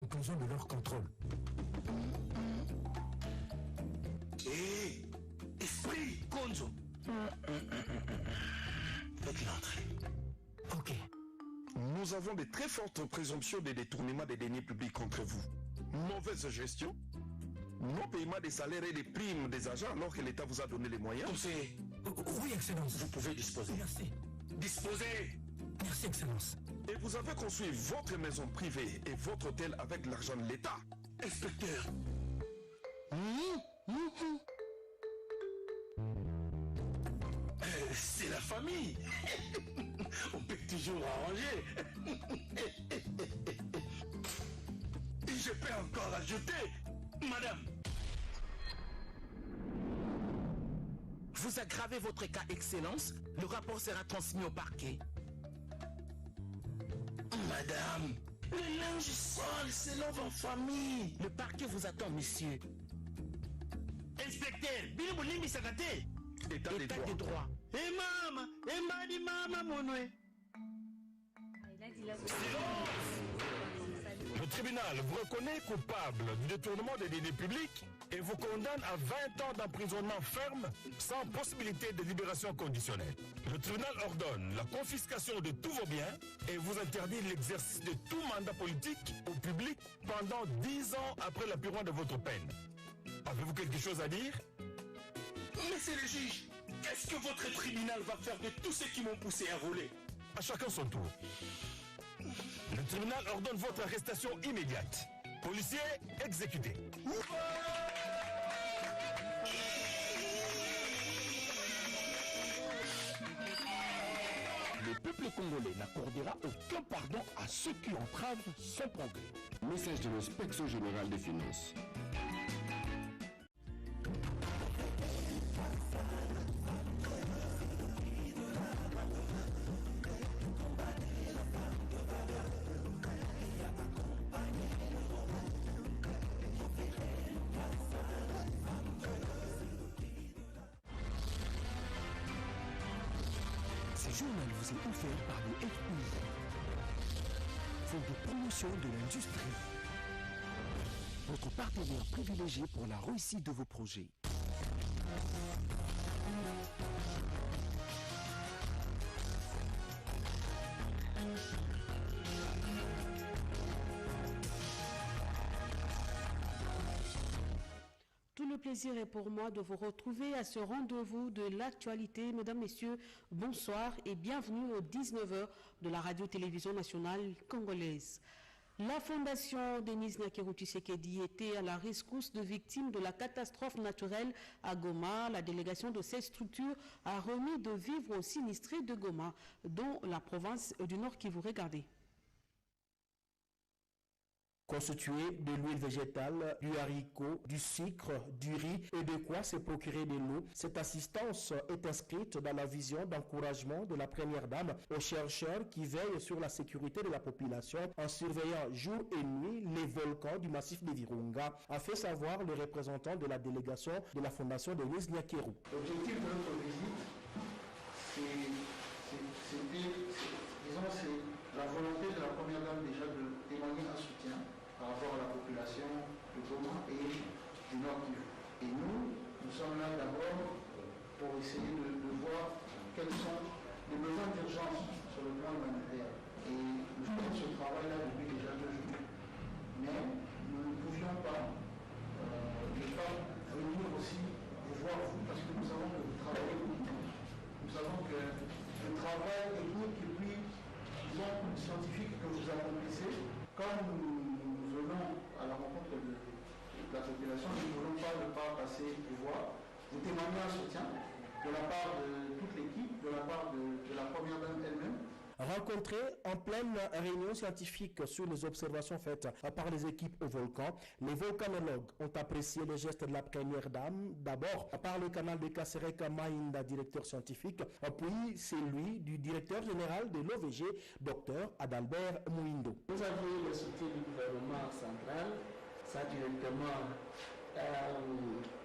conclusion de leur contrôle. Hé, esprit, Konzo. Faites l'entrée. Ok. Nous avons de très fortes présomptions de détournement des deniers publics contre vous. Mauvaise gestion, non-paiement des salaires et des primes des agents alors que l'État vous a donné les moyens. Conseiller, Oui, Excellence. vous pouvez disposer. Merci. Disposez. Merci, Excellence. Et vous avez construit votre maison privée et votre hôtel avec l'argent de l'État. Inspecteur. C'est la famille. On peut toujours arranger. Et je peux encore ajouter, madame. Vous aggravez votre cas, Excellence. Le rapport sera transmis au parquet. Madame, le linge sale, c'est l'œuvre en famille. Le parquet vous attend, monsieur. Inspecteur, Biliboulimbi Sakate. État des droits. Et maman, et madi maman, monoué. Le tribunal vous reconnaît coupable du détournement des deniers publics et vous condamne à 20 ans d'emprisonnement ferme sans possibilité de libération conditionnelle. Le tribunal ordonne la confiscation de tous vos biens et vous interdit l'exercice de tout mandat politique au public pendant 10 ans après l'apurement de votre peine. Avez-vous quelque chose à dire? Monsieur le juge, qu'est-ce que votre tribunal va faire de tous ceux qui m'ont poussé à voler? À chacun son tour. Le tribunal ordonne votre arrestation immédiate. Policiers, exécutés. Le peuple congolais n'accordera aucun pardon à ceux qui entravent son progrès. Message de l'inspection générale des finances. Ce journal vous est offert par le FI, Fonds de promotion de l'industrie, votre partenaire privilégié pour la réussite de vos projets. Tout le plaisir est pour moi de vous retrouver à ce rendez-vous de l'actualité. Mesdames, Messieurs, bonsoir et bienvenue aux 19h de la radio-télévision nationale congolaise. La fondation Denise Nyakeru Tshisekedi était à la rescousse de victimes de la catastrophe naturelle à Goma. La délégation de cette structure a remis de vivres aux sinistrés de Goma, dont la province du Nord Kivu. Regardez. Constitué de l'huile végétale, du haricot, du sucre, du riz et de quoi se procurer de l'eau. Cette assistance est inscrite dans la vision d'encouragement de la Première Dame aux chercheurs qui veillent sur la sécurité de la population en surveillant jour et nuit les volcans du massif de Virunga, a fait savoir le représentant de la délégation de la Fondation Denise Nyakeru. L'objectif de notre visite, c'est la volonté de la Première Dame déjà de témoigner un soutien par rapport à la population de Goma et du Nord Kivu. Et nous sommes là d'abord pour essayer de voir quels sont les besoins d'urgence sur le plan humanitaire. Et nous faisons ce travail-là depuis déjà 2 jours. Mais nous ne pouvions pas ne pas venir aussi vous voir vous, parce que nous savons que vous travaillez uniquement. Nous savons que le travail technique et puis scientifique que vous accomplissez, quand nous venons à la rencontre de la population, nous ne voulons pas ne pas passer et voir. Vous témoignez un soutien de la part de toute l'équipe, de la part de la Première Dame elle-même. Rencontrés en pleine réunion scientifique sur les observations faites par les équipes au volcan, les volcanologues ont apprécié les gestes de la Première Dame, d'abord par le canal de Kasereka Maïnda, directeur scientifique, puis celui du directeur général de l'OVG, Dr Adalbert Mouindo. Nous avons le soutien du gouvernement central, ça directement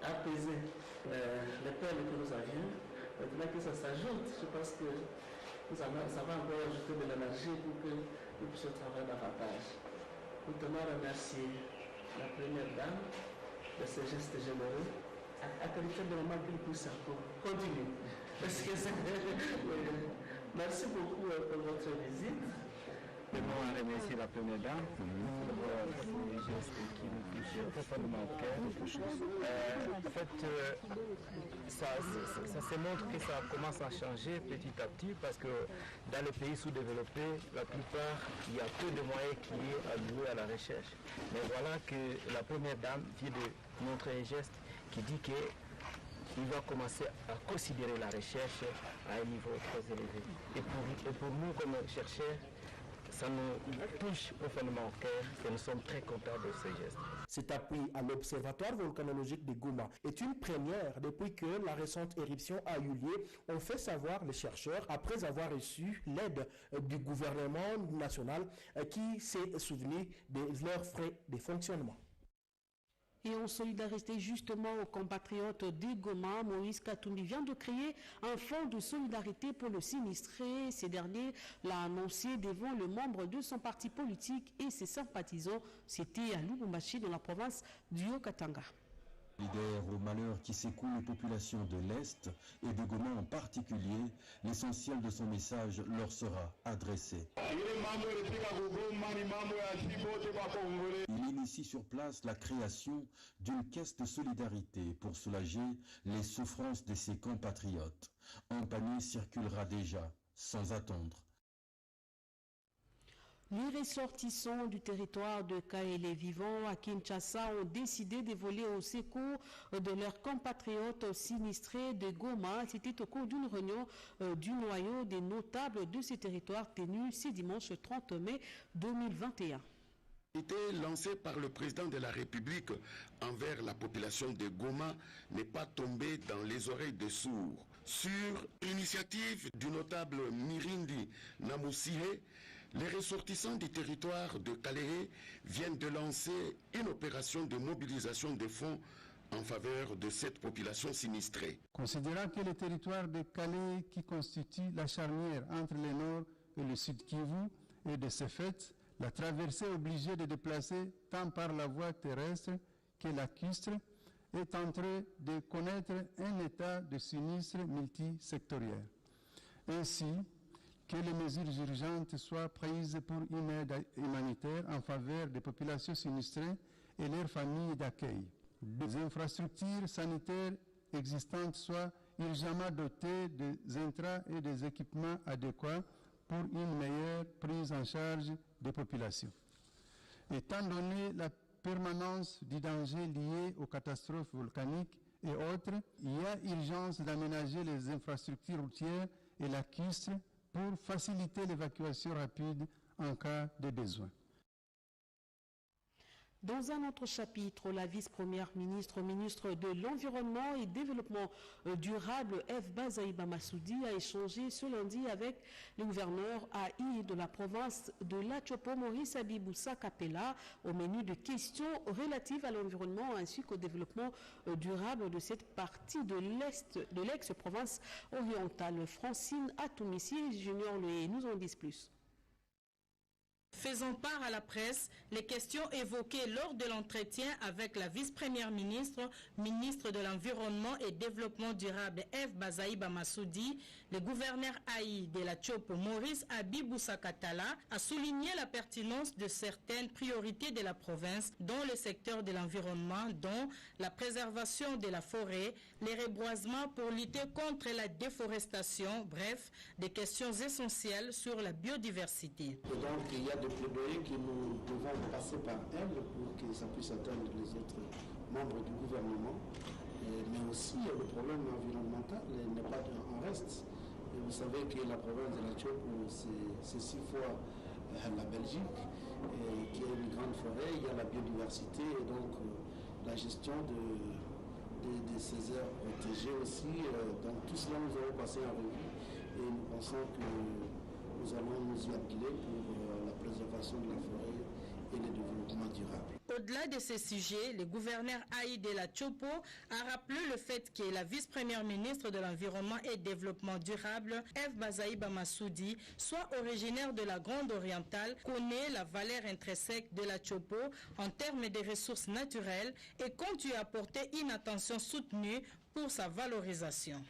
apaisé les peines que nous avions. Maintenant que ça s'ajoute, je pense que ça va encore ajouter de l'énergie pour que nous puissions travailler davantage. Nous tenons à remercier la première dame de ce geste généreux. À qualité de moment pour ça, continue. Parce que merci beaucoup pour votre visite. Je veux remercier la première dame pour ce geste qui nous touche profondément au cœur. En fait, ça se montre que ça commence à changer petit à petit parce que dans les pays sous-développés, la plupart, il y a peu de moyens qui sont alloués à la recherche. Mais voilà que la première dame vient de montrer un geste qui dit qu'il va commencer à considérer la recherche à un niveau très élevé. Et pour nous, comme chercheurs, ça nous touche profondément au cœur et nous sommes très contents de ce geste. Cet appui à l'Observatoire volcanologique de Goma est une première depuis que la récente éruption a eu lieu, ont fait savoir les chercheurs après avoir reçu l'aide du gouvernement national qui s'est souvenu de leurs frais de fonctionnement. Et en solidarité justement aux compatriotes de Goma, Moïse Katumbi vient de créer un fonds de solidarité pour le sinistré. Ces derniers l'a annoncé devant le membre de son parti politique et ses sympathisants. C'était à Lubumbashi dans la province du Haut-Katanga. Solidaire au malheur qui secoue les populations de l'Est et de Goma en particulier, l'essentiel de son message leur sera adressé. Il initie sur place la création d'une caisse de solidarité pour soulager les souffrances de ses compatriotes. Un panier circulera déjà, sans attendre. Les ressortissants du territoire de Kaélé vivant à Kinshasa ont décidé de voler au secours de leurs compatriotes sinistrés de Goma. C'était au cours d'une réunion du noyau des notables de ces territoires tenue ce dimanche 30 mai 2021. L'idée lancée par le président de la République envers la population de Goma n'est pas tombée dans les oreilles des sourds. Sur l'initiative du notable Mirindi Namusire, les ressortissants du territoire de Kalehe viennent de lancer une opération de mobilisation de fonds en faveur de cette population sinistrée. Considérant que le territoire de Kalehe qui constitue la charnière entre le nord et le sud Kivu est de ce fait la traversée obligée de déplacer tant par la voie terrestre que lacustre est en train de connaître un état de sinistre multisectoriel. Ainsi, que les mesures urgentes soient prises pour une aide humanitaire en faveur des populations sinistrées et leurs familles d'accueil. Des infrastructures sanitaires existantes soient urgemment dotées des intrants et des équipements adéquats pour une meilleure prise en charge des populations. Étant donné la permanence du danger lié aux catastrophes volcaniques et autres, il y a urgence d'aménager les infrastructures routières et lacustres pour faciliter l'évacuation rapide en cas de besoin. Dans un autre chapitre, la vice-première ministre, ministre de l'Environnement et Développement durable, F. Bazaïba Massoudi, a échangé ce lundi avec le gouverneur AI de la province de l'Atchopo, Maurice Abiboussa Kapela, au menu de questions relatives à l'environnement ainsi qu'au développement durable de cette partie de l'ex-province orientale. Francine Atomissi et Junior Loué nous en disent plus. Faisant part à la presse les questions évoquées lors de l'entretien avec la vice-première ministre, ministre de l'Environnement et Développement durable F. Bazaïba Massoudi, le gouverneur AI de la Tchopo, Maurice Abiboussa Katala, a souligné la pertinence de certaines priorités de la province dans le secteur de l'environnement, dont la préservation de la forêt, les reboisements pour lutter contre la déforestation, bref, des questions essentielles sur la biodiversité. Et donc, il y a des plaidoyers que nous devons passer par elle pour que ça puisse atteindre les autres membres du gouvernement. Mais aussi, le problème environnemental n'est pas en reste. Et vous savez que la province de la Tchopo, c'est 6 fois la Belgique, qui a une grande forêt, il y a la biodiversité, et donc la gestion de ces aires protégées aussi. Donc tout cela, nous avons passé en revue et nous pensons que nous allons nous y appeler pour la préservation de la forêt et le développement durable. Au-delà de ces sujets, le gouverneur Aïdela Tchopo a rappelé le fait que la vice-première ministre de l'Environnement et Développement durable, Eve Bazaïba Massoudi, soit originaire de la Grande Orientale, connaît la valeur intrinsèque de la Tchopo en termes de ressources naturelles et compte y apporter une attention soutenue pour sa valorisation.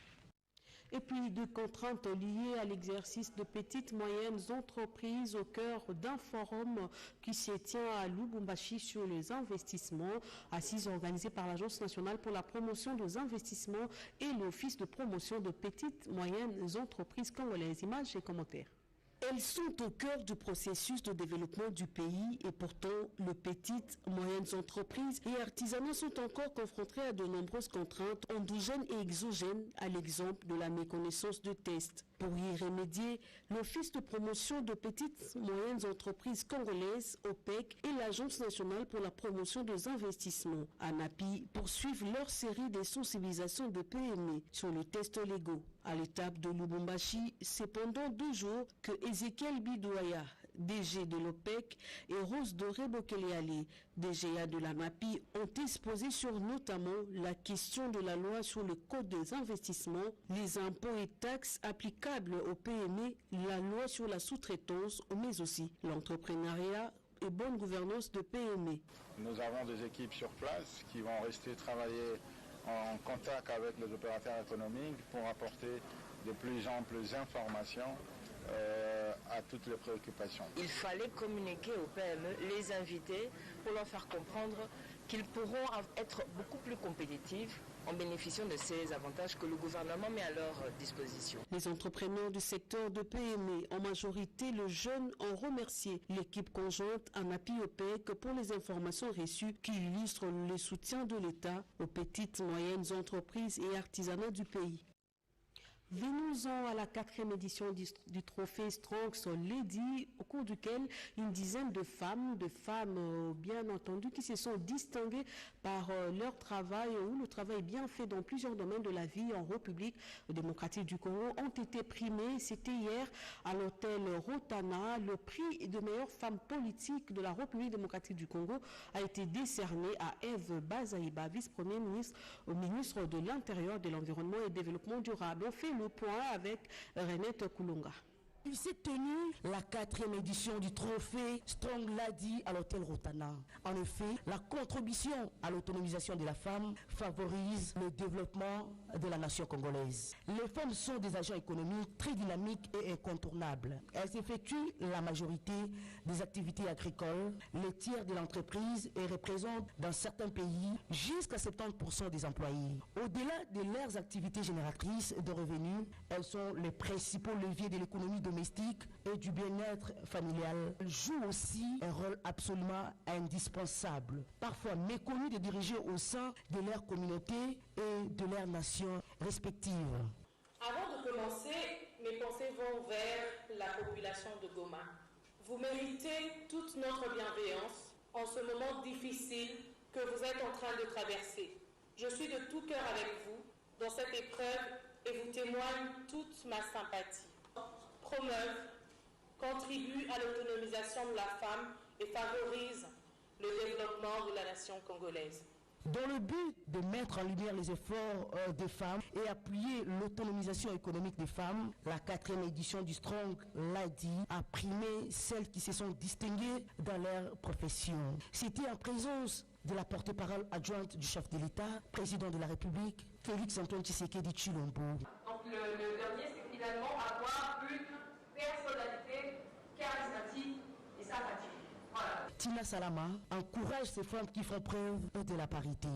Et puis de contraintes liées à l'exercice de petites moyennes entreprises au cœur d'un forum qui se tient à Lubumbashi sur les investissements, assise organisée par l'Agence nationale pour la promotion des investissements et l'Office de promotion de petites moyennes entreprises congolaises. Images et commentaires. Elles sont au cœur du processus de développement du pays et pourtant, les petites, moyennes entreprises et artisanats sont encore confrontés à de nombreuses contraintes endogènes et exogènes, à l'exemple de la méconnaissance de tests. Pour y remédier, l'Office de promotion de petites moyennes entreprises congolaises, OPEC, et l'Agence nationale pour la promotion des investissements, ANAPI, poursuivent leur série de sensibilisations de PME sur les tests légaux. À l'étape de Lubumbashi, c'est pendant 2 jours que Ezekiel Bidouaya, DG de l'OPEC, et Rose Doré Bokeleale, DGA de l'ANAPI, ont exposé sur notamment la question de la loi sur le code des investissements, les impôts et taxes applicables aux PME, la loi sur la sous-traitance, mais aussi l'entrepreneuriat et bonne gouvernance de PME. Nous avons des équipes sur place qui vont rester travailler en contact avec les opérateurs économiques pour apporter de plus amples informations à toutes les préoccupations. Il fallait communiquer aux PME, les inviter pour leur faire comprendre qu'ils pourront être beaucoup plus compétitifs en bénéficiant de ces avantages que le gouvernement met à leur disposition. Les entrepreneurs du secteur de PME, en majorité le jeune, ont remercié l'équipe conjointe ANAPI-OPEC pour les informations reçues qui illustrent le soutien de l'État aux petites, moyennes entreprises et artisanats du pays. Venons-en à la 4e édition du trophée Strong's Lady, au cours duquel une dizaine de femmes bien entendu, qui se sont distinguées par leur travail ou le travail bien fait dans plusieurs domaines de la vie en République démocratique du Congo, ont été primées. C'était hier à l'hôtel Rotana. Le prix de meilleure femme politique de la République démocratique du Congo a été décerné à Eve Bazaïba, vice-premier ministre, ministre de l'Intérieur, de l'Environnement et du Développement durable. On fait le point avec Renette Koulonga. Il s'est tenu la 4e édition du trophée Strong Lady à l'hôtel Rotana. En effet, la contribution à l'autonomisation de la femme favorise le développement de la nation congolaise. Les femmes sont des agents économiques très dynamiques et incontournables. Elles effectuent la majorité des activités agricoles, les tiers de l'entreprise et représentent dans certains pays jusqu'à 70% des employés. Au-delà de leurs activités génératrices de revenus, elles sont les principaux leviers de l'économie domestique et du bien-être familial. Elles jouent aussi un rôle absolument indispensable, parfois méconnu des diriger au sein de leur communauté et de leurs nations respectives. Avant de commencer, mes pensées vont vers la population de Goma. Vous méritez toute notre bienveillance en ce moment difficile que vous êtes en train de traverser. Je suis de tout cœur avec vous dans cette épreuve et vous témoigne toute ma sympathie. Promeuvent, contribuent à l'autonomisation de la femme et favorisent le développement de la nation congolaise. Dans le but de mettre en lumière les efforts des femmes et appuyer l'autonomisation économique des femmes, la 4e édition du Strong Lady a primé celles qui se sont distinguées dans leur profession. C'était en présence de la porte-parole adjointe du chef de l'État, président de la République, Félix Antoine Tshisekedi Tshilombo. Donc le dernier, c'est finalement avoir une personnalité charismatique et sympathique. Voilà. Tina Salama encourage ces femmes qui font preuve de la parité.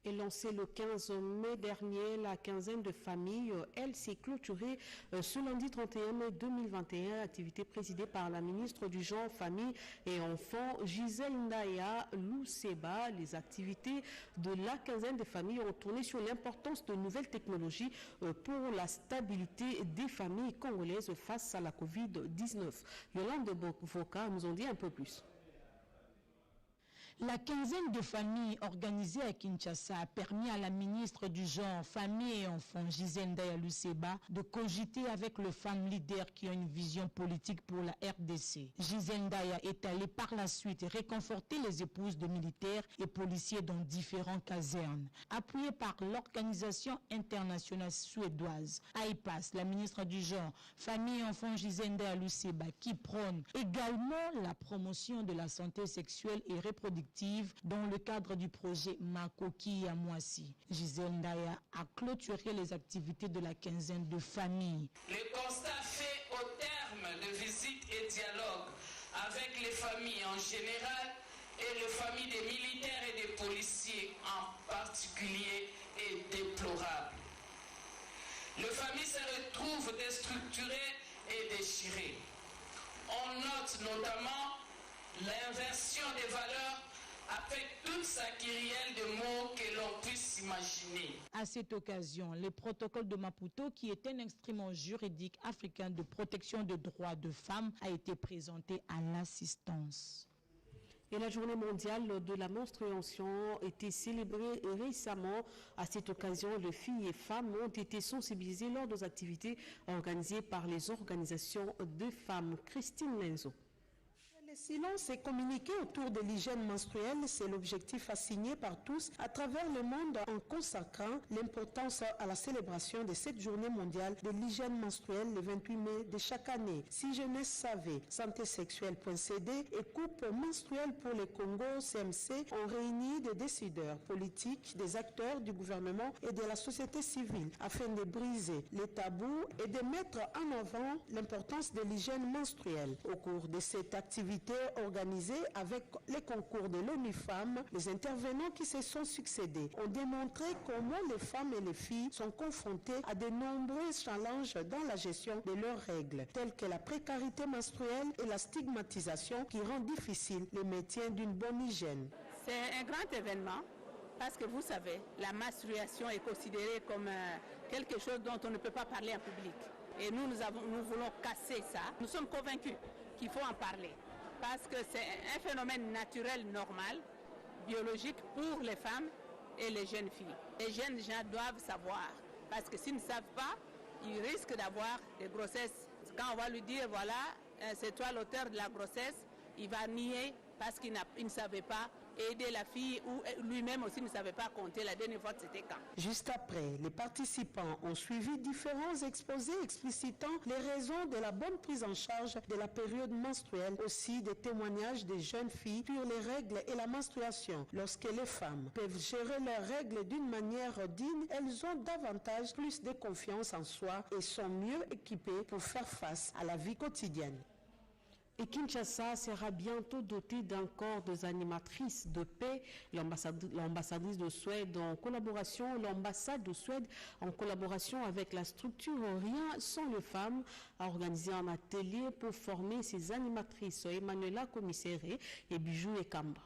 Et lancée le 15 mai dernier, la quinzaine de familles, elle s'est clôturée ce lundi 31 mai 2021, activité présidée par la ministre du Genre, Famille et Enfants, Gisèle Ndaya Lousseba. Les activités de la quinzaine de familles ont tourné sur l'importance de nouvelles technologies pour la stabilité des familles congolaises face à la Covid-19. Yolande Voka nous en dit un peu plus. La quinzaine de familles organisées à Kinshasa a permis à la ministre du Genre, Famille et Enfants, Gisèle Ndaya Luseba, de cogiter avec les femmes leaders qui ont une vision politique pour la RDC. Gisèle Ndaya est allée par la suite réconforter les épouses de militaires et policiers dans différentes casernes. Appuyée par l'organisation internationale suédoise, AIPAS, la ministre du Genre, Famille et Enfants, Gisèle Ndaya Luseba, qui prône également la promotion de la santé sexuelle et reproductive dans le cadre du projet Makoki à Moissy. Gisèle Ndaya a clôturé les activités de la quinzaine de familles. Le constat fait au terme de visites et dialogues avec les familles en général et les familles des militaires et des policiers en particulier est déplorable. Les familles se retrouvent déstructurées et déchirées. On note notamment l'inversion des valeurs avec toute sa kyrielle de mots que l'on puisse imaginer. À cette occasion, le protocole de Maputo, qui est un instrument juridique africain de protection des droits de femmes, a été présenté à l'assistance. Et la journée mondiale de la menstruation a été célébrée récemment. À cette occasion, les filles et femmes ont été sensibilisées lors des activités organisées par les organisations de femmes. Christine Lenzo. Le silence est communiqué autour de l'hygiène menstruelle, c'est l'objectif assigné par tous à travers le monde en consacrant l'importance à la célébration de cette journée mondiale de l'hygiène menstruelle le 28 mai de chaque année. Si Jeunesse savait, Santé Sexuelle.cd et Coupe menstruelle pour le Congo, CMC, ont réuni des décideurs politiques, des acteurs du gouvernement et de la société civile afin de briser les tabous et de mettre en avant l'importance de l'hygiène menstruelle. Au cours de cette activité organisée avec les concours de l'ONU Femmes, les intervenants qui se sont succédés ont démontré comment les femmes et les filles sont confrontées à de nombreux challenges dans la gestion de leurs règles, telles que la précarité menstruelle et la stigmatisation qui rend difficile le maintien d'une bonne hygiène. C'est un grand événement parce que vous savez, la menstruation est considérée comme quelque chose dont on ne peut pas parler en public. Et nous voulons casser ça. Nous sommes convaincus qu'il faut en parler. Parce que c'est un phénomène naturel normal, biologique pour les femmes et les jeunes filles. Les jeunes gens doivent savoir, parce que s'ils ne savent pas, ils risquent d'avoir des grossesses. Quand on va lui dire, voilà, c'est toi l'auteur de la grossesse, il va nier parce qu'il ne savait pas aider la fille ou lui-même aussi ne savait pas compter la dernière fois que c'était quand. Juste après, les participants ont suivi différents exposés explicitant les raisons de la bonne prise en charge de la période menstruelle, aussi des témoignages des jeunes filles sur les règles et la menstruation. Lorsque les femmes peuvent gérer leurs règles d'une manière digne, elles ont davantage plus de confiance en soi et sont mieux équipées pour faire face à la vie quotidienne. Et Kinshasa sera bientôt dotée d'un corps des animatrices de paix. L'ambassadrice de Suède en collaboration, l'ambassade de Suède en collaboration avec la structure Rien sans les femmes a organisé un atelier pour former ces animatrices. Emmanuela Commissaire et Bijou et Kamba.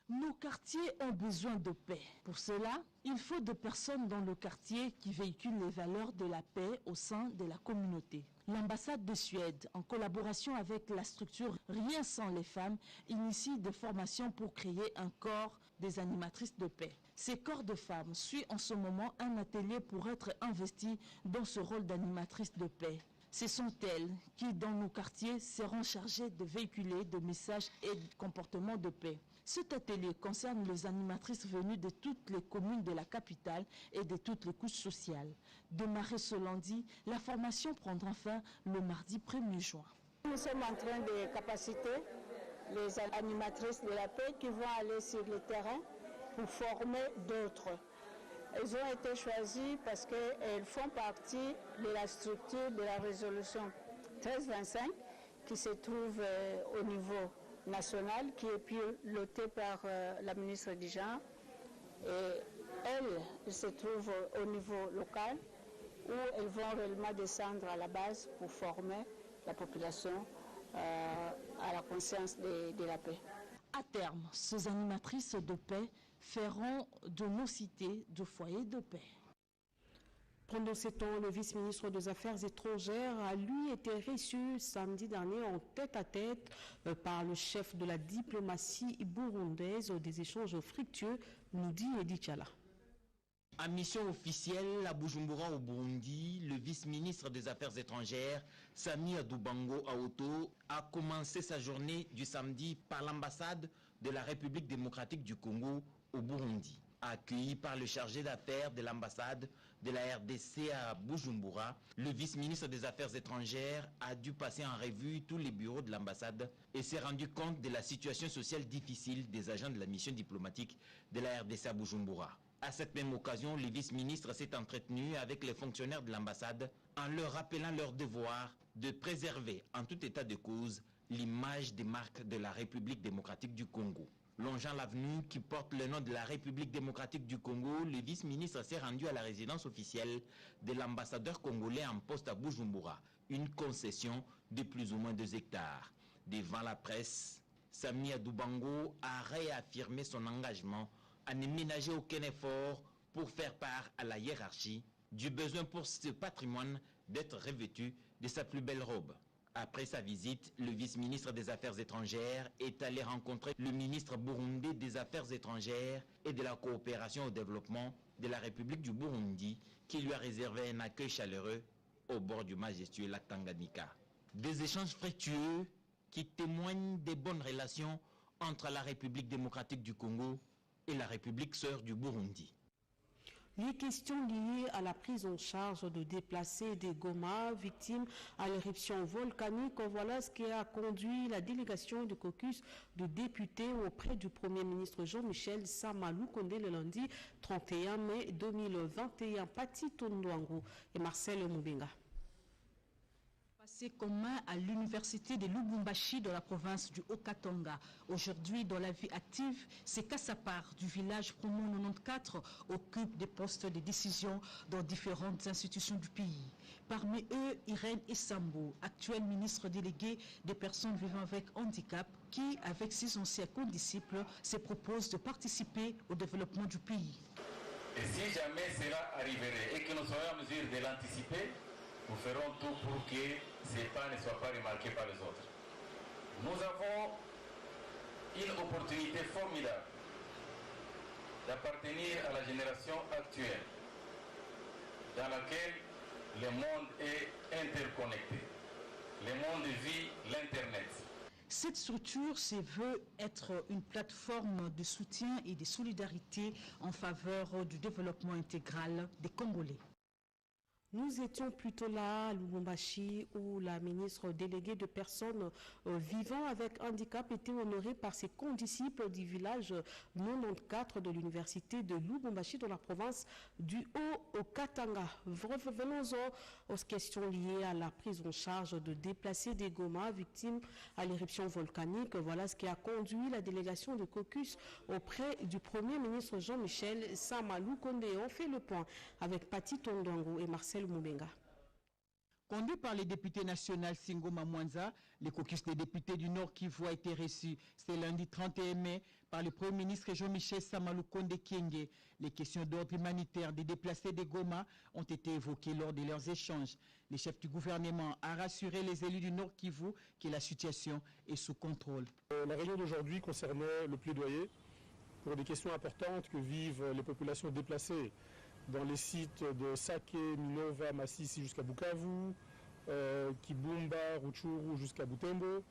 Nos quartiers ont besoin de paix. Pour cela, il faut des personnes dans le quartier qui véhiculent les valeurs de la paix au sein de la communauté. L'ambassade de Suède, en collaboration avec la structure Rien sans les femmes, initie des formations pour créer un corps des animatrices de paix. Ces corps de femmes suivent en ce moment un atelier pour être investis dans ce rôle d'animatrice de paix. Ce sont elles qui, dans nos quartiers, seront chargées de véhiculer des messages et des comportements de paix. Cet atelier concerne les animatrices venues de toutes les communes de la capitale et de toutes les couches sociales. Démarré ce lundi, la formation prendra fin le mardi 1er juin. Nous sommes en train de capaciter les animatrices de la paix qui vont aller sur le terrain pour former d'autres. Elles ont été choisies parce qu'elles font partie de la structure de la résolution 1325 qui se trouve au niveau national, qui est pilotée par la ministre du Genre. Et elles se trouvent au niveau local où elles vont réellement descendre à la base pour former la population à la conscience de la paix. À terme, ces animatrices de paix feront de nos cités de foyers de paix. Pendant ce temps, le vice-ministre des Affaires étrangères a lui été reçu samedi dernier en tête-à-tête par le chef de la diplomatie burundaise. Des échanges fructueux, nous dit Edith Chala. En mission officielle à Bujumbura au Burundi, le vice-ministre des Affaires étrangères, Sami Adubango Aoto, a commencé sa journée du samedi par l'ambassade de la République démocratique du Congo au Burundi. Accueilli par le chargé d'affaires de l'ambassade de la RDC à Bujumbura, le vice-ministre des Affaires étrangères a dû passer en revue tous les bureaux de l'ambassade et s'est rendu compte de la situation sociale difficile des agents de la mission diplomatique de la RDC à Bujumbura. À cette même occasion, le vice-ministre s'est entretenu avec les fonctionnaires de l'ambassade en leur rappelant leur devoir de préserver en tout état de cause l'image des marques de la République démocratique du Congo. Longeant l'avenue qui porte le nom de la République démocratique du Congo, le vice-ministre s'est rendu à la résidence officielle de l'ambassadeur congolais en poste à Bujumbura, une concession de plus ou moins 2 hectares. Devant la presse, Sami Adubango a réaffirmé son engagement à ne ménager aucun effort pour faire part à la hiérarchie du besoin pour ce patrimoine d'être revêtu de sa plus belle robe. Après sa visite, le vice-ministre des Affaires étrangères est allé rencontrer le ministre burundais des Affaires étrangères et de la coopération au développement de la République du Burundi, qui lui a réservé un accueil chaleureux au bord du majestueux lac Tanganyika. Des échanges fructueux qui témoignent des bonnes relations entre la République démocratique du Congo et la République sœur du Burundi. Les questions liées à la prise en charge de déplacés des Goma victimes à l'éruption volcanique, voilà ce qui a conduit la délégation du caucus de députés auprès du Premier ministre Jean-Michel Sama-Lukonde le lundi 31 mai 2021. Pati Tondouango et Marcel Moubenga. Passé commun à l'université de Lubumbashi dans la province du Haut-Katanga. Aujourd'hui, dans la vie active, c'est Kassapar du village Promo 94 occupe des postes de décision dans différentes institutions du pays. Parmi eux, Irène Essambo, actuelle ministre déléguée des personnes vivant avec handicap, qui, avec ses anciens condisciples, se propose de participer au développement du pays. Et si jamais cela arriverait et que nous serions en mesure de l'anticiper, nous ferons tout pour que ces pas ne soient pas remarqués par les autres. Nous avons une opportunité formidable d'appartenir à la génération actuelle dans laquelle le monde est interconnecté. Le monde vit l'Internet. Cette structure se veut être une plateforme de soutien et de solidarité en faveur du développement intégral des Congolais. Nous étions plutôt là à Lubumbashi où la ministre déléguée de personnes vivant avec handicap était honorée par ses condisciples du village 94 de l'université de Lubumbashi dans la province du Haut-Katanga. Revenons aux questions liées à la prise en charge de déplacés des Goma victimes à l'éruption volcanique. Voilà ce qui a conduit la délégation de caucus auprès du Premier ministre Jean-Michel Sama-Lukonde. On fait le point avec Pati Tondouango et Marcel Moubenga. Conduit par les députés nationaux Singoma Mwanza, le caucus des députés du Nord Kivu a été reçu ce lundi 31 mai par le Premier ministre Jean-Michel Sama-Lukonde Kyenge. Les questions d'ordre humanitaire des déplacés des Goma ont été évoquées lors de leurs échanges. Le chef du gouvernement a rassuré les élus du Nord Kivu que la situation est sous contrôle. La réunion d'aujourd'hui concernait le plaidoyer pour des questions importantes que vivent les populations déplacées dans les sites de Sake, Minova, Masisi jusqu'à Bukavu, Kibumba, Rutshuru jusqu'à Butembo,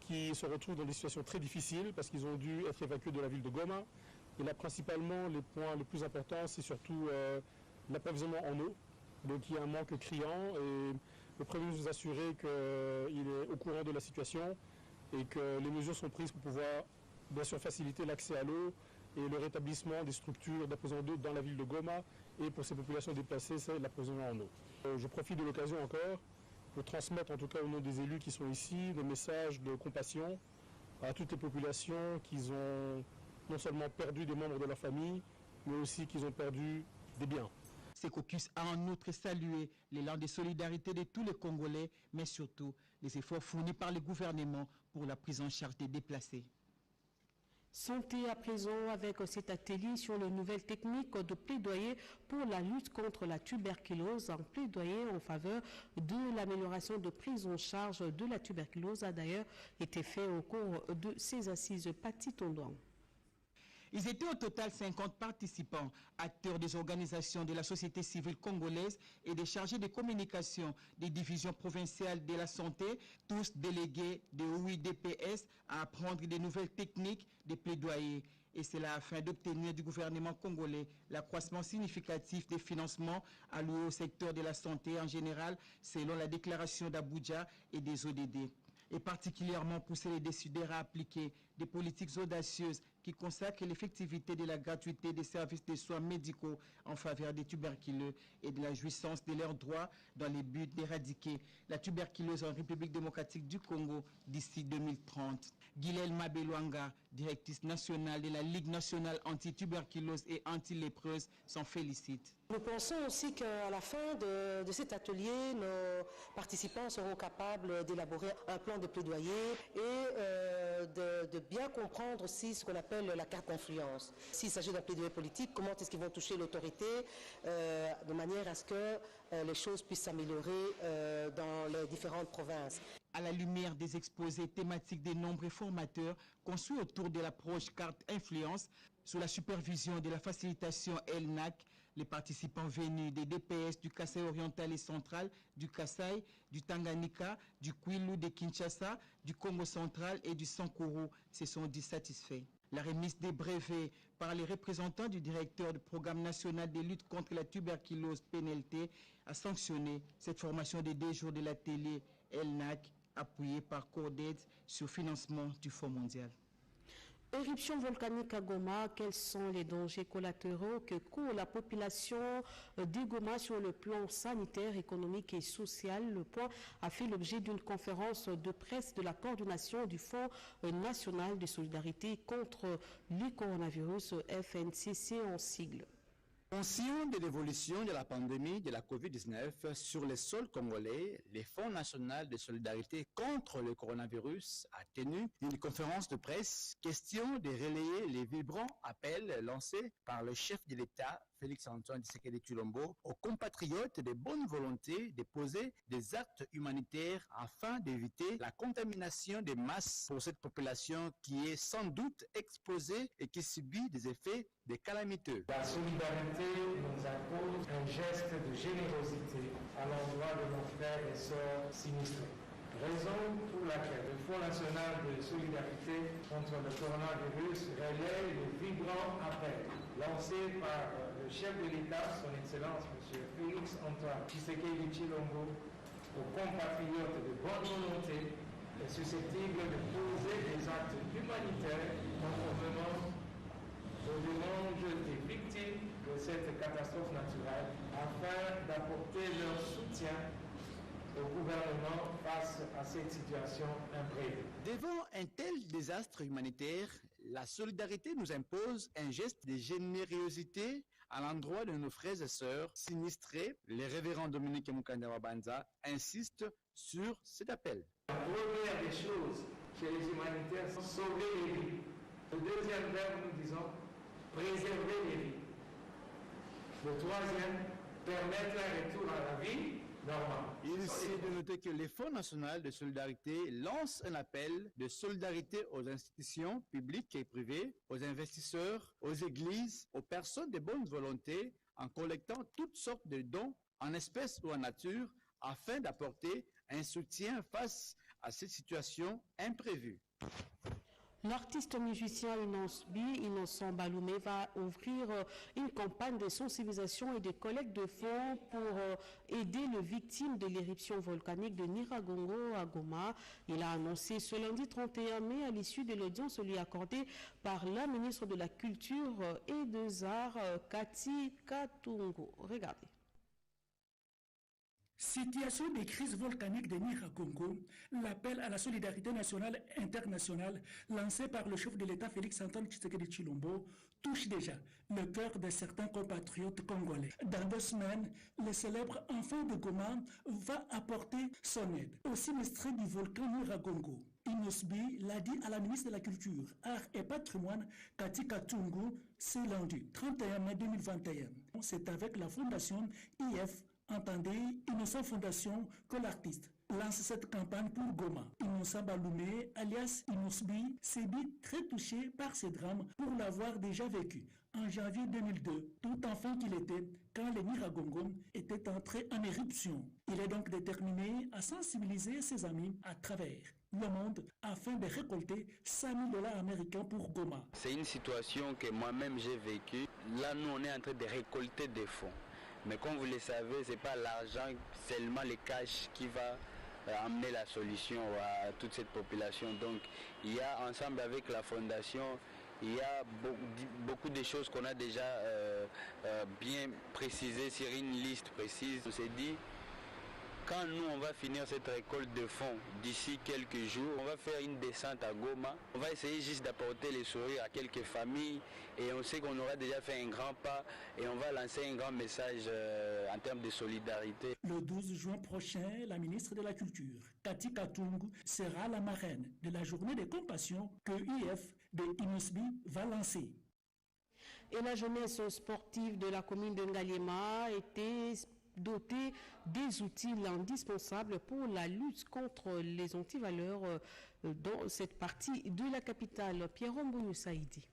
qui se retrouvent dans des situations très difficiles parce qu'ils ont dû être évacués de la ville de Goma. Et là, principalement, les points les plus importants, c'est surtout l'approvisionnement en eau. Donc il y a un manque criant et le Premier ministre nous a assuré qu'il est au courant de la situation et que les mesures sont prises pour pouvoir bien sûr faciliter l'accès à l'eau et le rétablissement des structures d'approvisionnement d'eau dans la ville de Goma. Et pour ces populations déplacées, c'est l'approvisionnement en eau. Je profite de l'occasion encore pour transmettre, en tout cas au nom des élus qui sont ici, des messages de compassion à toutes les populations qui ont non seulement perdu des membres de leur famille, mais aussi qui ont perdu des biens. Ce caucus a en outre salué l'élan de solidarité de tous les Congolais, mais surtout les efforts fournis par le gouvernement pour la prise en charge des déplacés. Santé à présent avec cet atelier sur les nouvelles techniques de plaidoyer pour la lutte contre la tuberculose. Un plaidoyer en faveur de l'amélioration de prise en charge de la tuberculose a d'ailleurs été fait au cours de ces assises Pati Tondouan. Ils étaient au total 50 participants, acteurs des organisations de la société civile congolaise et des chargés de communication des divisions provinciales de la santé, tous délégués de OUI-DPS à apprendre des nouvelles techniques de plaidoyer. Et c'est là afin d'obtenir du gouvernement congolais l'accroissement significatif des financements alloués au secteur de la santé en général, selon la déclaration d'Abuja et des ODD. Et particulièrement pousser les décideurs à appliquer des politiques audacieuses qui consacrent l'effectivité de la gratuité des services de soins médicaux en faveur des tuberculeux et de la jouissance de leurs droits dans les buts d'éradiquer la tuberculose en République démocratique du Congo d'ici 2030. Guylaine Mabelwanga, directrice nationale de la Ligue nationale anti-tuberculose et anti-lépreuse, s'en félicite. Nous pensons aussi qu'à la fin de cet atelier, nos participants seront capables d'élaborer un plan de plaidoyer et de bien comprendre aussi ce qu'on appelle la carte d'influence. S'il s'agit d'un plaidoyer politique, comment est-ce qu'ils vont toucher l'autorité de manière à ce que les choses puissent s'améliorer dans les différentes provinces. À la lumière des exposés thématiques des nombreux formateurs conçus autour de l'approche carte influence, sous la supervision de la facilitation ELNAC, les participants venus des DPS du Kasaï oriental et central, du Kasaï, du Tanganyika, du Kwilu de Kinshasa, du Congo central et du Sankuru se sont dit satisfaits. La remise des brevets par les représentants du directeur du programme national de lutte contre la tuberculose PNLT a sanctionné cette formation de 2 jours de l'atelier ELNAC appuyée par Corded sur financement du Fonds mondial. Éruption volcanique à Goma, quels sont les dangers collatéraux que court la population de Goma sur le plan sanitaire, économique et social? Le point a fait l'objet d'une conférence de presse de la coordination du Fonds national de solidarité contre le coronavirus, FNCC en sigle. Conscient de l'évolution de la pandémie de la COVID-19 sur le sol congolais, le Fonds national de solidarité contre le coronavirus a tenu une conférence de presse question de relayer les vibrants appels lancés par le chef de l'État, Félix-Antoine Tshisekedi Tshilombo, aux compatriotes de bonne volonté de poser des actes humanitaires afin d'éviter la contamination des masses pour cette population qui est sans doute exposée et qui subit des effets des calamiteux. La solidarité nous impose un geste de générosité à l'endroit de nos frères et sœurs sinistrés. Raison pour laquelle le Fonds national de solidarité contre le coronavirus relaie le vibrant appel lancé par le chef de l'État, son Excellence M. Félix-Antoine Tshisekedi Tshilombo, aux compatriotes de bonne volonté et susceptibles de poser des actes humanitaires conformément aux demandes des victimes de cette catastrophe naturelle afin d'apporter leur soutien au gouvernement face à cette situation imprévue. Devant un tel désastre humanitaire, la solidarité nous impose un geste de générosité à l'endroit de nos frères et sœurs sinistrés. Le révérend Dominique Mukanda Wabanza insiste sur cet appel. La première des choses chez les humanitaires, c'est sauver les vies. Le deuxième verbe, nous disons, préserver les vies. Le troisième, permettre un retour à la vie normale. Il est de noter que le Fonds national de solidarité lance un appel de solidarité aux institutions publiques et privées, aux investisseurs, aux églises, aux personnes de bonne volonté, en collectant toutes sortes de dons en espèces ou en nature, afin d'apporter un soutien face à cette situation imprévue. L'artiste musicien Innocent Baloumé va ouvrir une campagne de sensibilisation et de collecte de fonds pour aider les victimes de l'éruption volcanique de Nyiragongo à Goma. Il a annoncé ce lundi 31 mai à l'issue de l'audience lui accordée par la ministre de la Culture et des Arts, Cathy Katungo. Regardez. Situation des crises volcaniques de Nyiragongo, l'appel à la solidarité nationale et internationale lancé par le chef de l'État Félix-Antoine Tshisekedi Tshilombo touche déjà le cœur de certains compatriotes congolais. Dans 2 semaines, le célèbre enfant de Goma va apporter son aide aux sinistrés du volcan Nyiragongo. Inosbi l'a dit à la ministre de la Culture, Art et Patrimoine, Kati Katungu, ce lundi 31 mai 2021. C'est avec la fondation IF, entendez Innocent Fondation, que l'artiste lance cette campagne pour Goma. Innocent Baloumé, alias Inosbi, s'est dit très touché par ce drame pour l'avoir déjà vécu en janvier 2002, tout enfant qu'il était, quand les Nyiragongo étaient entrés en éruption. Il est donc déterminé à sensibiliser ses amis à travers le monde afin de récolter 5 000 $ américains pour Goma. C'est une situation que moi-même j'ai vécue. Là, nous, on est en train de récolter des fonds. Mais comme vous le savez, ce n'est pas l'argent, seulement le cash qui va amener la solution à toute cette population. Donc, il y a ensemble avec la fondation, il y a beaucoup de choses qu'on a déjà bien précisées sur une liste précise. On s'est dit, quand nous on va finir cette récolte de fonds d'ici quelques jours, on va faire une descente à Goma. On va essayer juste d'apporter les sourires à quelques familles et on sait qu'on aura déjà fait un grand pas et on va lancer un grand message en termes de solidarité. Le 12 juin prochain, la ministre de la Culture, Kati Katungu, sera la marraine de la journée de compassion que IF de Inosbi va lancer. Et la jeunesse sportive de la commune de Ngaliema était dotée des outils indispensables pour la lutte contre les antivaleurs dans cette partie de la capitale. Pierre Mbounou Saïdi.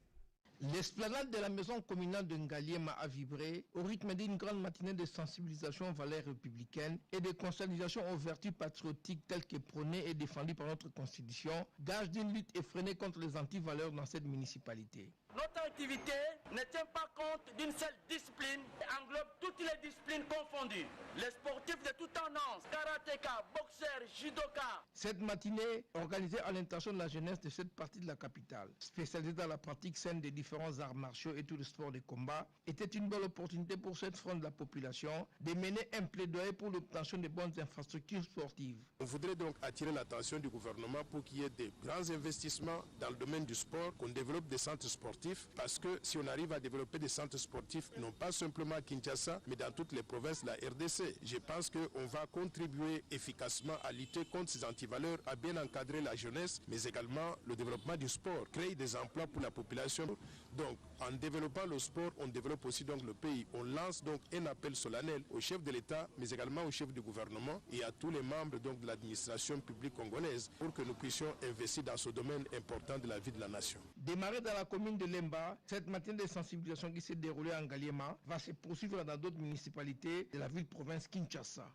L'esplanade de la maison communale de Ngaliema a vibré au rythme d'une grande matinée de sensibilisation aux valeurs républicaines et de consolidation aux vertus patriotiques telles que prônées et défendues par notre Constitution, gage d'une lutte effrénée contre les antivaleurs dans cette municipalité. Notre activité ne tient pas compte d'une seule discipline et englobe toutes les disciplines confondues. Les sportifs de toute tendance, karatéka, boxeurs, judoka. Cette matinée, organisée à l'intention de la jeunesse de cette partie de la capitale, spécialisée dans la pratique saine des différents arts martiaux et tout le sport de combat, était une belle opportunité pour cette frange de la population de mener un plaidoyer pour l'obtention de bonnes infrastructures sportives. On voudrait donc attirer l'attention du gouvernement pour qu'il y ait des grands investissements dans le domaine du sport, qu'on développe des centres sportifs, parce que si on arrive à développer des centres sportifs, non pas simplement à Kinshasa, mais dans toutes les provinces de la RDC, je pense qu'on va contribuer efficacement à lutter contre ces antivaleurs, à bien encadrer la jeunesse, mais également le développement du sport, créer des emplois pour la population. Donc, en développant le sport, on développe aussi donc le pays. On lance donc un appel solennel au chef de l'État, mais également au chef du gouvernement et à tous les membres donc de l'administration publique congolaise pour que nous puissions investir dans ce domaine important de la vie de la nation. Démarrée dans la commune de Lemba, cette matinée de sensibilisation qui s'est déroulée en Ngaliema va se poursuivre dans d'autres municipalités de la ville-province Kinshasa.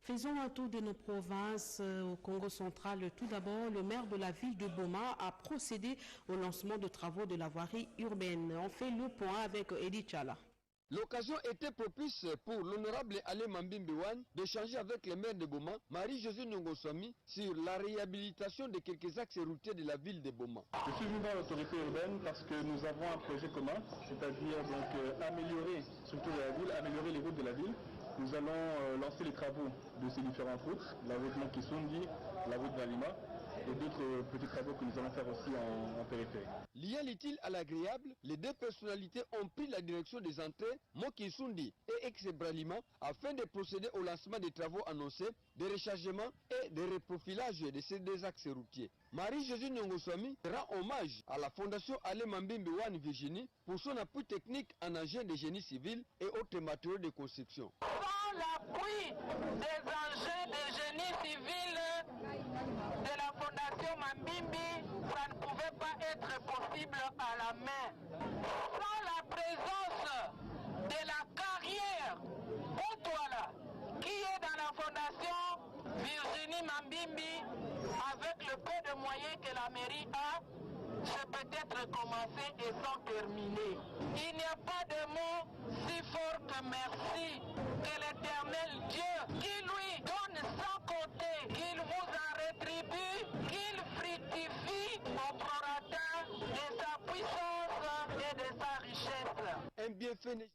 Faisons un tour de nos provinces au Congo central. Tout d'abord, le maire de la ville de Boma a procédé au lancement de travaux de la voirie urbaine. On fait le point avec Edith Chala. L'occasion était propice pour l'honorable Alain Mambimbiwan d'échanger avec le maire de Boma, Marie-Josée Nongoswami, sur la réhabilitation de quelques axes routiers de la ville de Boma. Je suis venu dans l'autorité urbaine parce que nous avons un projet commun, c'est-à-dire donc améliorer, surtout la ville, améliorer les routes de la ville. Nous allons lancer les travaux de ces différentes routes, la route Mankisundi, la route Valima et d'autres petits travaux que nous allons faire aussi en périphérie. Liant l'utile à l'agréable, les deux personnalités ont pris la direction des entrées Mokisundi et Ex-Bralima afin de procéder au lancement des travaux annoncés, de rechargement et de reprofilage de ces deux axes routiers. Marie-Josée Nyongoswami rend hommage à la Fondation Alain Mambimbiwan Virginie pour son appui technique en engins de génie civil et autres matériaux de construction. Sans l'appui des engins de génie civil de la Fondation Mambimbi, ça ne pouvait pas être possible à la main. Sans la présence de la carrière Outouala, qui est dans la Fondation Virginie Mambimbi, avec le peu de moyens que la mairie a, c'est peut-être commencé et sans terminer. Il n'y a pas de mot si fort que merci, que l'éternel Dieu, qui lui donne sans compter, qu'il vous en rétribue, qu'il fructifie au prorata de sa puissance et de sa richesse. Un bienfait.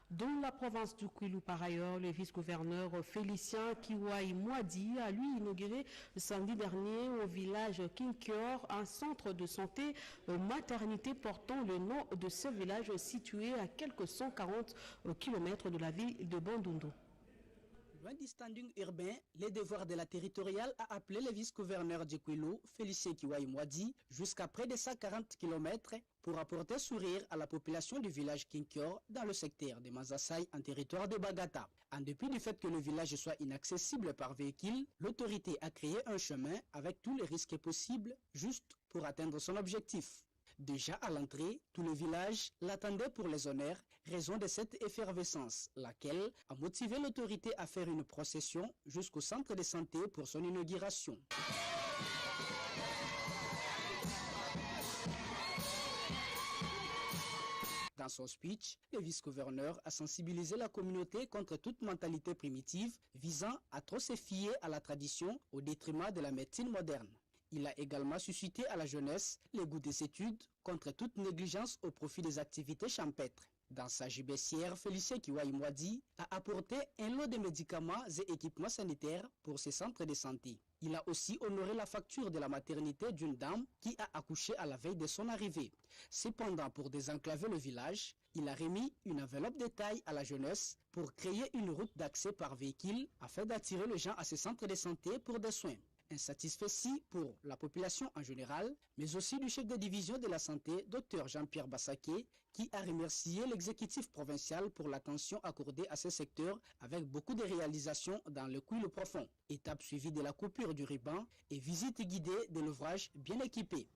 Dans la province du Kwilu, par ailleurs, le vice-gouverneur Félicien Kiwai Mwadi a lui inauguré samedi dernier au village Kinkior un centre de santé maternité portant le nom de ce village situé à quelques 140 km de la ville de Bandundu. Loin du standing urbain, les devoirs de la territoriale a appelé le vice-gouverneur d'Ekwilo, Félicien Kiwaï-Mwadi, jusqu'à près de 140 km pour apporter sourire à la population du village Kinkior dans le secteur de Mazasai en territoire de Bagata. En dépit du fait que le village soit inaccessible par véhicule, l'autorité a créé un chemin avec tous les risques possibles juste pour atteindre son objectif. Déjà à l'entrée, tout le village l'attendait pour les honneurs, raison de cette effervescence, laquelle a motivé l'autorité à faire une procession jusqu'au centre de santé pour son inauguration. Dans son speech, le vice-gouverneur a sensibilisé la communauté contre toute mentalité primitive visant à trop se fier à la tradition au détriment de la médecine moderne. Il a également suscité à la jeunesse le goût des études contre toute négligence au profit des activités champêtres. Dans sa gibecière, Félicien Kiwaï-Mwadi a apporté un lot de médicaments et équipements sanitaires pour ses centres de santé. Il a aussi honoré la facture de la maternité d'une dame qui a accouché à la veille de son arrivée. Cependant, pour désenclaver le village, il a remis une enveloppe de taille à la jeunesse pour créer une route d'accès par véhicule afin d'attirer les gens à ces centres de santé pour des soins. Insatisfait pour la population en général, mais aussi du chef de division de la santé, Dr Jean-Pierre Bassaké, qui a remercié l'exécutif provincial pour l'attention accordée à ce secteur avec beaucoup de réalisations dans le Kouilou profond. Étape suivie de la coupure du ruban et visite guidée de l'ouvrage bien équipé.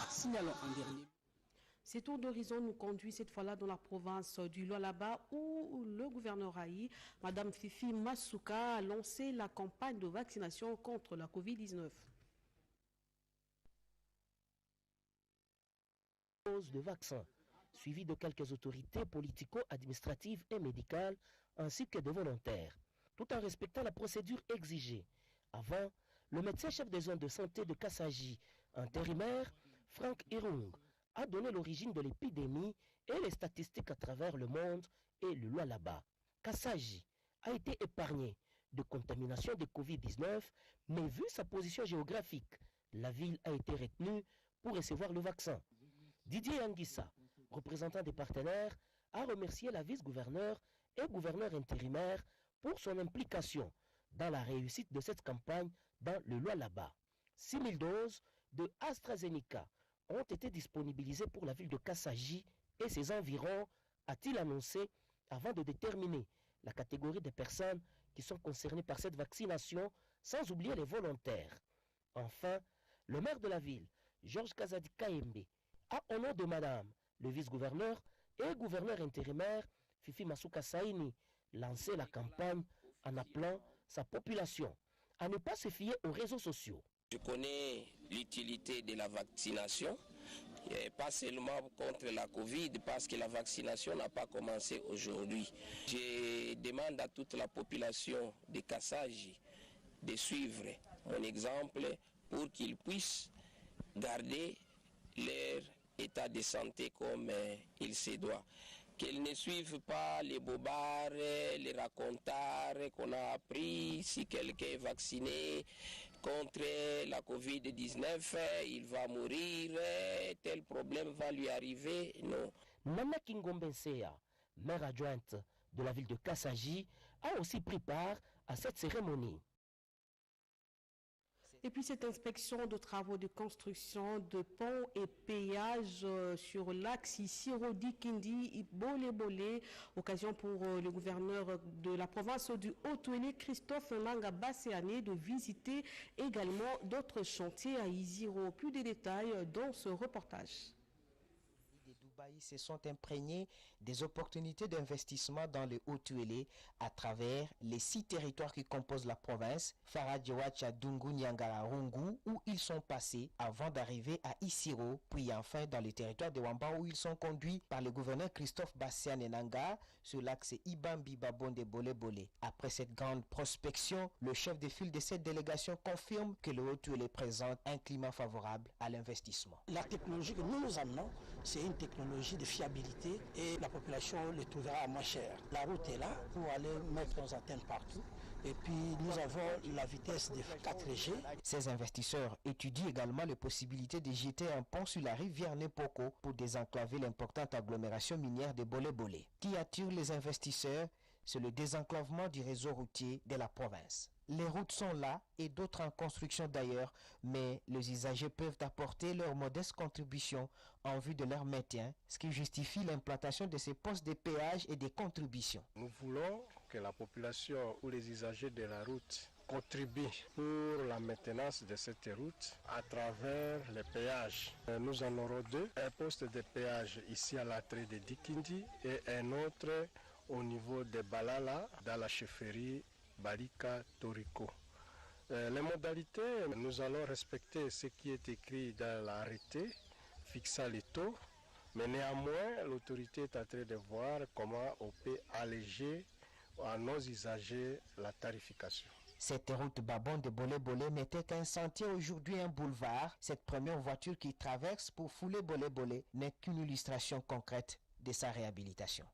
Signalons en dernier. Ces tours d'horizon nous conduit cette fois-là dans la province du Lualaba où le gouverneur Haï, Mme Fifi Masuka, a lancé la campagne de vaccination contre la Covid-19. Dose de vaccins, suivi de quelques autorités politico-administratives et médicales, ainsi que de volontaires, tout en respectant la procédure exigée. Avant, le médecin-chef des zones de santé de Kassaji, intérimaire, Frank Irung, a donné l'origine de l'épidémie et les statistiques à travers le monde et le Lualaba. Kassaji a été épargné de contamination de Covid-19, mais vu sa position géographique, la ville a été retenue pour recevoir le vaccin. Didier Anguissa, représentant des partenaires, a remercié la vice-gouverneur et gouverneur intérimaire pour son implication dans la réussite de cette campagne dans le Lualaba. 6 000 doses de AstraZeneca ont été disponibilisés pour la ville de Kassaji et ses environs, a-t-il annoncé, avant de déterminer la catégorie des personnes qui sont concernées par cette vaccination, sans oublier les volontaires. Enfin, le maire de la ville, Georges Kazadi Kaembe, a, au nom de madame, le vice-gouverneur et gouverneur intérimaire, Fifi Masuka Saini, lancé la campagne en appelant sa population à ne pas se fier aux réseaux sociaux. Je connais l'utilité de la vaccination, pas seulement contre la Covid, parce que la vaccination n'a pas commencé aujourd'hui. Je demande à toute la population de Kassaji de suivre mon exemple pour qu'ils puissent garder leur état de santé comme il se doit. Qu'ils ne suivent pas les bobards, les racontards qu'on a appris. Si quelqu'un est vacciné contre la Covid-19, il va mourir, tel problème va lui arriver. Non. Nana Kingombensea, maire adjointe de la ville de Kassaji, a aussi pris part à cette cérémonie. Et puis cette inspection de travaux de construction de ponts et péages sur l'axe ici, Rodi Kindi, Bolé, occasion pour le gouverneur de la province du Haut-Touélé, Christophe Langa Basséané, de visiter également d'autres chantiers à Iziro. Plus de détails dans ce reportage. Se sont imprégnés des opportunités d'investissement dans le Haut-Touélé à travers les 6 territoires qui composent la province, Faradjewacha, Dungu, Nyangara, Rungu, où ils sont passés avant d'arriver à Isiro, puis enfin dans le territoire de Wamba où ils sont conduits par le gouverneur Christophe Bassian-Nanga sur l'axe Ibambi-Babonde-Bolé-Bolé. Après cette grande prospection, le chef de file de cette délégation confirme que le Haut-Touélé présente un climat favorable à l'investissement. La technologie que nous amenons, c'est une technologie de fiabilité et la population le trouvera moins cher. La route est là pour aller mettre nos antennes partout. Et puis nous avons la vitesse de 4G. Ces investisseurs étudient également les possibilités de jeter un pont sur la rivière Nepoko pour désenclaver l'importante agglomération minière de Bolé-Bolé. Qui attire les investisseurs? c'est le désenclavement du réseau routier de la province. Les routes sont là et d'autres en construction d'ailleurs, mais les usagers peuvent apporter leur modeste contribution en vue de leur maintien, ce qui justifie l'implantation de ces postes de péage et des contributions. Nous voulons que la population ou les usagers de la route contribuent pour la maintenance de cette route à travers les péages. Nous en aurons deux, un poste de péage ici à l'entrée de Dikindi et un autre au niveau de Balala dans la chefferie Balika Toriko. Les modalités, nous allons respecter ce qui est écrit dans l'arrêté fixant les taux, mais néanmoins l'autorité est en train de voir comment on peut alléger à nos usagers la tarification. Cette route Babon de Bolé-Bolé n'était qu'un sentier, aujourd'hui un boulevard. Cette première voiture qui traverse pour fouler Bolé-Bolé n'est qu'une illustration concrète de sa réhabilitation.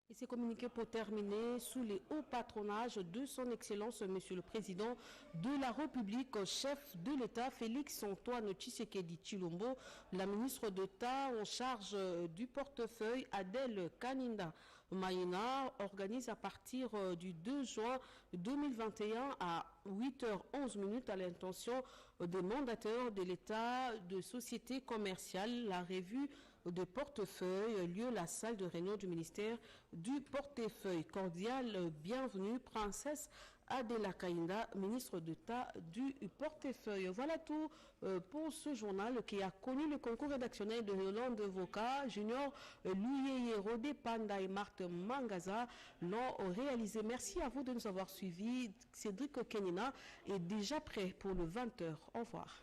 Et c'est communiqué pour terminer sous les hauts patronages de son Excellence Monsieur le Président de la République, chef de l'État Félix-Antoine Tshisekedi Tshilombo, la ministre d'État en charge du portefeuille Adèle Kaninda Maïna organise à partir du 2 juin 2021 à 8h11 à l'intention des mandataires de l'État de sociétés commerciales la revue de portefeuille, lieu la salle de réunion du ministère du portefeuille. Cordial bienvenue, princesse Adela Kainda, ministre d'État du portefeuille. Voilà tout pour ce journal qui a connu le concours rédactionnel de Yolande Voka, Junior Luyeye Rodé Panda et Marthe Mangaza l'ont réalisé. Merci à vous de nous avoir suivis. Cédric Kenina est déjà prêt pour le 20h. Au revoir.